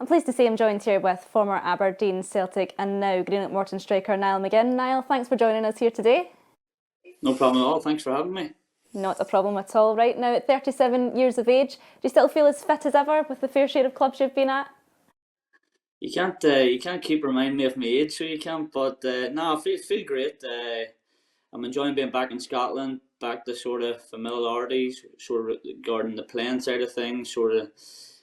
I'm pleased to say I'm joined here with former Aberdeen, Celtic and now Greenock Morton striker Niall McGinn. Niall, thanks for joining us here today. No problem at all. Thanks for having me. Not a problem at all. Right now, at 37 years of age, do you still feel as fit as ever with the fair share of clubs you've been at? You can't keep reminding me of my age, so you can't. But no, I feel great. I'm enjoying being back in Scotland, back to sort of familiarities, sort of regarding the playing side of things, sort of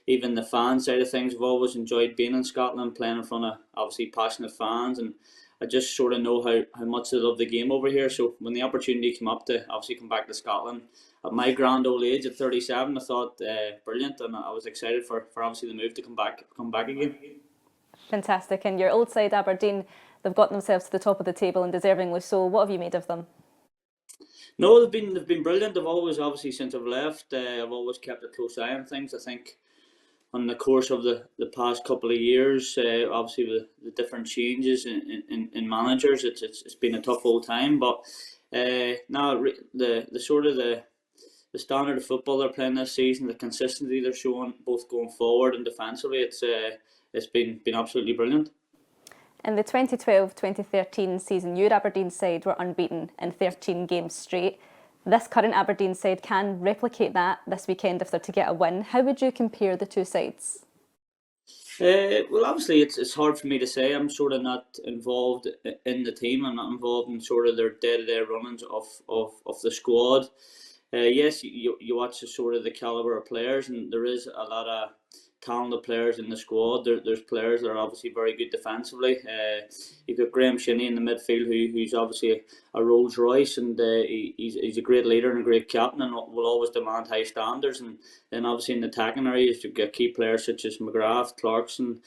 even the fan side of things. I've always enjoyed being in Scotland, playing in front of obviously passionate fans, and I just sort of know how much they love the game over here. So when the opportunity came up to obviously come back to Scotland at my grand old age at 37, I thought brilliant, and I was excited for obviously the move to come back again. Fantastic. And your old side, Aberdeen, they've got themselves to the top of the table and deservingly so. What have you made of them? No, they've been brilliant. They've always obviously since I've left, I've always kept a close eye on things. I think on the course of the past couple of years, obviously the different changes in managers, it's been a tough old time. But now the sort of the standard of football they're playing this season, the consistency they're showing both going forward and defensively, it's been absolutely brilliant. In the 2012-2013 season, your Aberdeen side were unbeaten in 13 games straight. This current Aberdeen side can replicate that this weekend if they're to get a win. How would you compare the two sides? Well, obviously, it's hard for me to say. I'm sort of not involved in the team. I'm not involved in sort of their day-to-day runnings of the squad. Yes, you watch the sort of the caliber of players, and there is a lot of talented players in the squad. There's players that are obviously very good defensively. You've got Graham Shinney in the midfield, who's obviously a Rolls Royce, and he's a great leader and a great captain, and will always demand high standards. And then obviously in the attacking areas, you've got key players such as McGrath, Clarkson.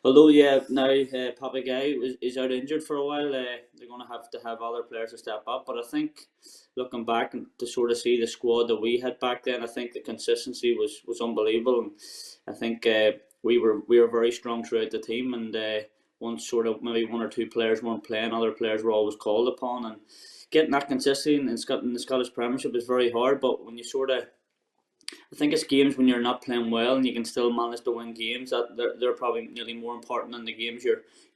Although yeah, now Papagayo is out injured for a while, they're going to have other players to step up. But I think looking back and to sort of see the squad that we had back then, I think the consistency was unbelievable, and I think we were very strong throughout the team. And once sort of maybe one or two players weren't playing, other players were always called upon, and getting that consistency in the Scottish Premiership is very hard. But when you sort of I think it's games when you're not playing well and you can still manage to win games that they're probably nearly more important than the games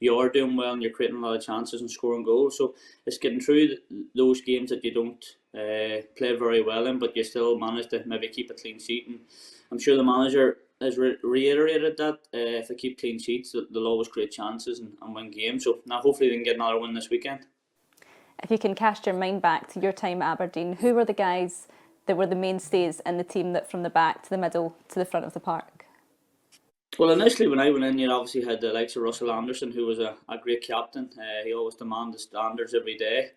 you are doing well and you're creating a lot of chances and scoring goals. So it's getting through those games that you don't play very well in, but you still manage to maybe keep a clean sheet. And I'm sure the manager has reiterated that if they keep clean sheets, they'll always create chances and win games. So now hopefully they can get another win this weekend. If you can cast your mind back to your time at Aberdeen, who were the guys that were the mainstays in the team that from the back to the middle to the front of the park? Well, initially when I went in, you obviously had the likes of Russell Anderson, who was a great captain. He always demanded standards every day.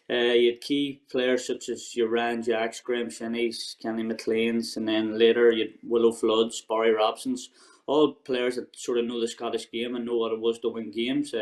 You had key players such as your Ryan Jacks, Graham Shinnies, Kenny McLean's, and then later you had Willow Floods, Barry Robsons. All players that sort of know the Scottish game and know what it was to win games.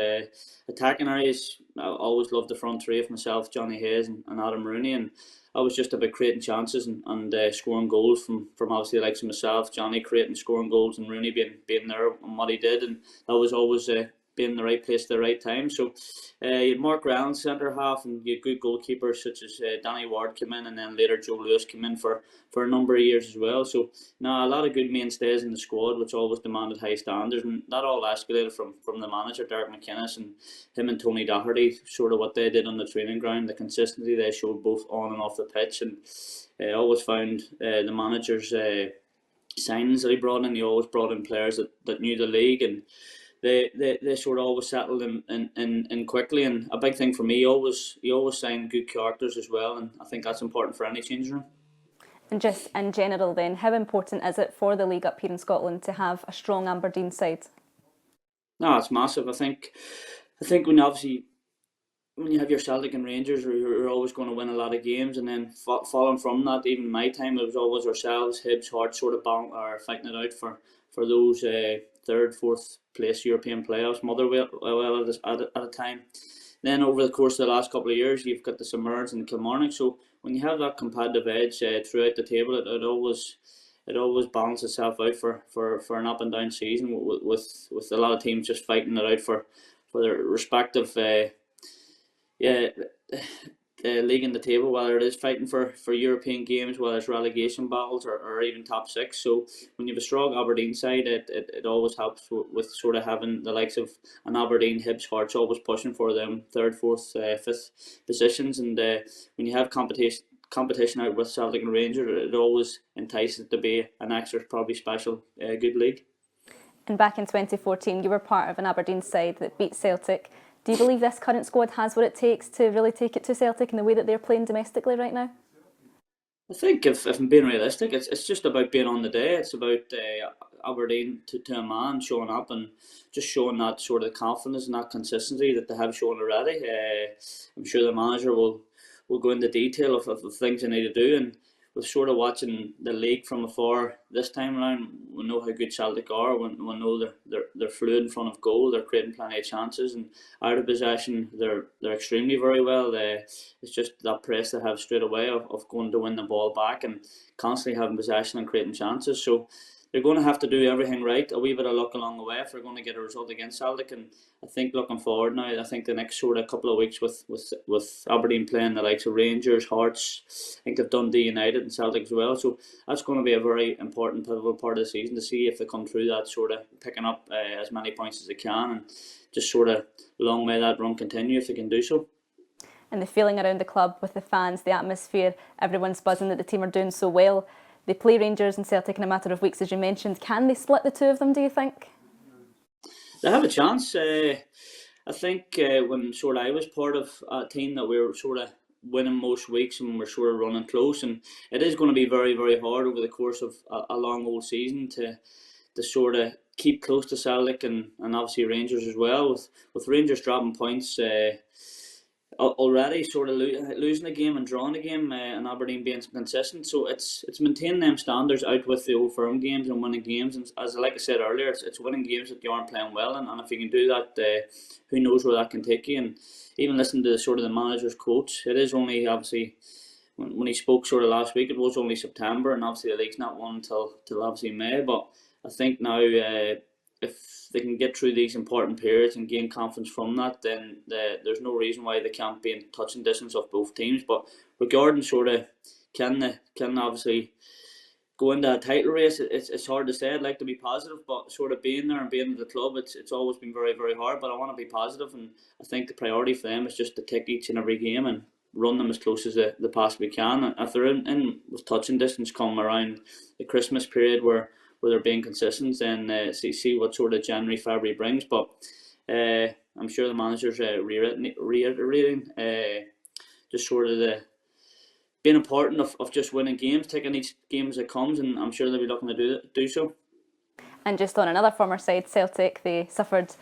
Attacking areas, I always loved the front three of myself, Johnny Hayes and Adam Rooney, and I was just about creating chances and scoring goals from obviously the likes of myself, Johnny creating scoring goals and Rooney being there and what he did, and that was always being in the right place at the right time. So you had Mark Rowland centre half, and you had good goalkeepers such as Danny Ward came in, and then later Joe Lewis came in for a number of years as well. So now a lot of good mainstays in the squad, which always demanded high standards, and that all escalated from the manager Derek McInnes and him and Tony Doherty. Sort of what they did on the training ground, the consistency they showed both on and off the pitch, and I always found the manager's signings that he brought in. He always brought in players that knew the league, and they sort of always settled in quickly. And a big thing for me, he always signed good characters as well, and I think that's important for any changing room. And just in general then, how important is it for the league up here in Scotland to have a strong Aberdeen side? No, it's massive. I think when you have your Celtic and Rangers, you're always going to win a lot of games, and then following from that, even in my time, it was always ourselves, Hibs, Hearts, sort of are fighting it out for those third, fourth place European playoffs, Motherwell at a time. Then over the course of the last couple of years, you've got the Submerged and the Kilmarnock. So when you have that competitive edge throughout the table, it always balances itself out for an up and down season with a lot of teams just fighting it out for their respective yeah league in the table, whether it is fighting for European games, whether it's relegation battles or even top six. So when you have a strong Aberdeen side, it always helps with sort of having the likes of an Aberdeen, Hibs, Hearts always pushing for them third, fourth, fifth positions. And when you have competition out with Celtic and Rangers, it always entices it to be an extra, probably special, good league. And back in 2014, you were part of an Aberdeen side that beat Celtic. Do you believe this current squad has what it takes to really take it to Celtic in the way that they're playing domestically right now? I think if I'm being realistic, it's just about being on the day. It's about Aberdeen to a man showing up and just showing that sort of confidence and that consistency that they have shown already. I'm sure the manager will go into detail of the things they need to do, and with sort of watching the league from afar this time around, we know how good Celtic are. We know they're fluid in front of goal. They're creating plenty of chances, and out of possession, they're extremely very well. It's just that press they have straight away of going to win the ball back and constantly having possession and creating chances. So they're going to have to do everything right. A wee bit of luck along the way if they're going to get a result against Celtic. And I think looking forward now, I think the next sort of couple of weeks with Aberdeen playing the likes of Rangers, Hearts, I think they've Dundee United and Celtic as well. So that's going to be a very important, pivotal part of the season to see if they come through that, sort of picking up as many points as they can, and just sort of long may that run continue if they can do so. And the feeling around the club with the fans, the atmosphere, everyone's buzzing that the team are doing so well. They play Rangers and Celtic in a matter of weeks, as you mentioned. Can they split the two of them, do you think? They have a chance. I think when sort of I was part of a team that we were sort of winning most weeks and we're sort of running close, and it is going to be very, very hard over the course of a long old season to sort of keep close to Celtic and obviously Rangers as well. With Rangers dropping points already, sort of losing a game and drawing a game, and Aberdeen being consistent. So it's maintaining them standards out with the old firm games and winning games. And as like I said earlier, it's winning games that you aren't playing well in. And if you can do that, who knows where that can take you. And even listening to sort of the manager's quotes, it is only obviously when he spoke sort of last week, it was only September, and obviously the league's not won until obviously May. But I think now if they can get through these important periods and gain confidence from that, then there's no reason why they can't be in touching distance of both teams. But regarding sort of can obviously go into a title race, it's hard to say. I'd like to be positive, but sort of being there and being at the club, it's always been very, very hard. But I want to be positive, and I think the priority for them is just to take each and every game and run them as close as they possibly can. And if they're in with touching distance come around the Christmas period where they're being consistent, then see what sort of January, February brings. But I'm sure the manager's reiterating just sort of the being important of just winning games, taking each game as it comes, and I'm sure they'll be looking to do so. And just on another former side, Celtic, they suffered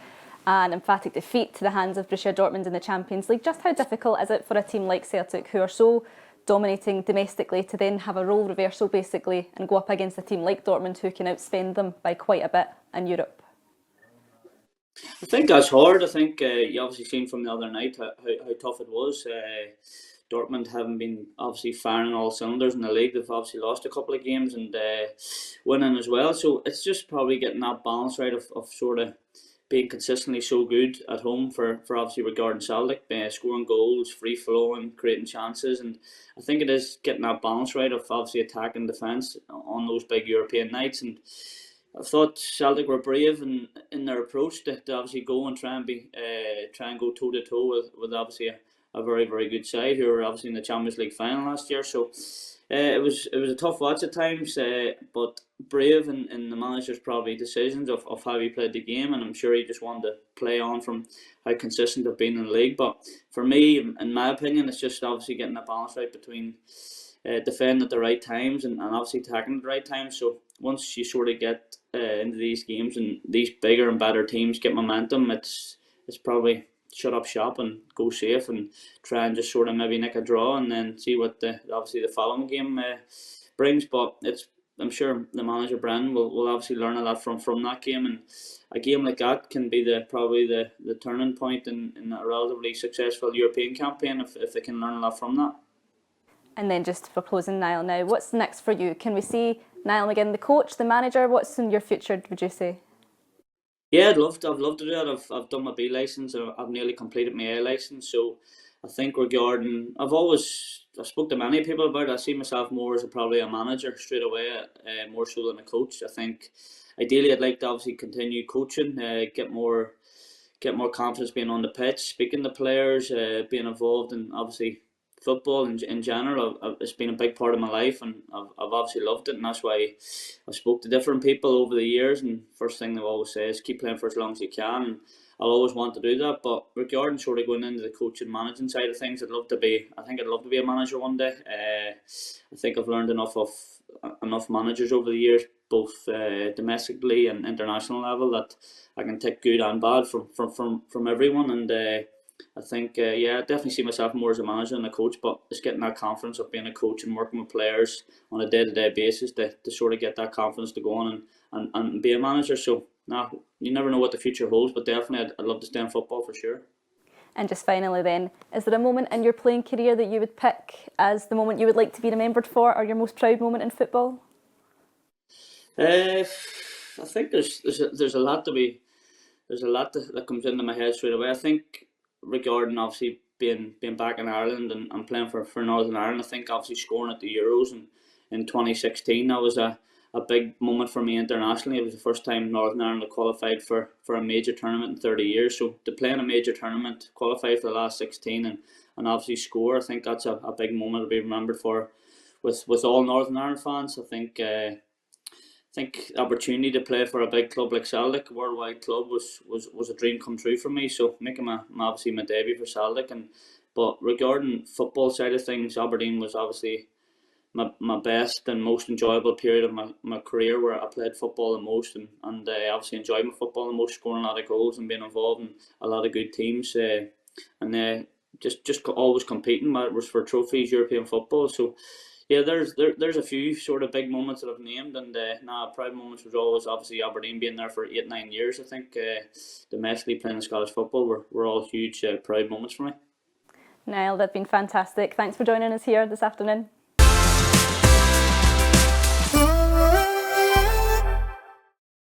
an emphatic defeat to the hands of Borussia Dortmund in the Champions League. Just how difficult is it for a team like Celtic, who are so dominating domestically, to then have a role reversal basically and go up against a team like Dortmund who can outspend them by quite a bit in Europe? I think that's hard. I think you obviously seen from the other night how tough it was. Dortmund haven't been obviously firing all cylinders in the league. They've obviously lost a couple of games and winning as well. So it's just probably getting that balance right of sort of being consistently so good at home for obviously regarding Celtic, scoring goals, free flowing, creating chances, and I think it is getting that balance right of obviously attack and defence on those big European nights. And I thought Celtic were brave in their approach to obviously go and try and go toe to toe with obviously a very, very good side who were obviously in the Champions League final last year. So it was a tough watch at times, but brave in the manager's probably decisions of how he played the game, and I'm sure he just wanted to play on from how consistent they've been in the league. But for me, in my opinion, it's just obviously getting a balance right between defending at the right times and obviously attacking at the right times. So once you sort of get into these games and these bigger and better teams get momentum, it's probably shut up shop and go safe and try and just sort of maybe nick a draw and then see what obviously the following game brings. But I'm sure the manager Brennan will obviously learn a lot from that game, and a game like that can be probably the turning point in a relatively successful European campaign if they can learn a lot from that. And then just for closing, Niall, now what's next for you? Can we see Niall McGinn, the coach, the manager? What's in your future, would you say? Yeah, I'd love to do that. I've done my B licence. I've nearly completed my A licence, so I think regarding, I spoke to many people about it. I see myself more as probably a manager straight away, more so than a coach. I think ideally I'd like to obviously continue coaching, get more confidence being on the pitch, speaking to players, being involved in obviously football in general. It's been a big part of my life, and I've obviously loved it, and that's why I spoke to different people over the years. And first thing they always say is keep playing for as long as you can. And I'll always want to do that. But regarding sort of going into the coaching managing side of things, I'd love to be. I think I'd love to be a manager one day. I think I've learned enough managers over the years, both domestically and international level, that I can take good and bad from everyone. And I think I definitely see myself more as a manager than a coach. But it's getting that confidence of being a coach and working with players on a day-to-day basis to sort of get that confidence to go on and be a manager. So you never know what the future holds, but definitely I'd love to stay in football for sure. And just finally then, is there a moment in your playing career that you would pick as the moment you would like to be remembered for, or your most proud moment in football? I think there's a lot that comes into my head straight away. I think regarding obviously being back in Ireland and playing for Northern Ireland, I think obviously scoring at the Euros in 2016, that was a big moment for me internationally. It was the first time Northern Ireland had qualified for a major tournament in 30 years. So to play in a major tournament, qualify for the last 16 and obviously score, I think that's a big moment to be remembered for with all Northern Ireland fans. I think the opportunity to play for a big club like Celtic, a worldwide club, was a dream come true for me. So making obviously my debut for Celtic, but regarding football side of things, Aberdeen was obviously my best and most enjoyable period of my career, where I played football the most and obviously enjoyed my football the most, scoring a lot of goals and being involved in a lot of good teams, and just always competing. It was for trophies, European football. So yeah, there's a few sort of big moments that I've named, and proud moments was always obviously Aberdeen being there for 8-9 years. I think domestically playing Scottish football were all huge proud moments for me. Niall, they've been fantastic. Thanks for joining us here this afternoon.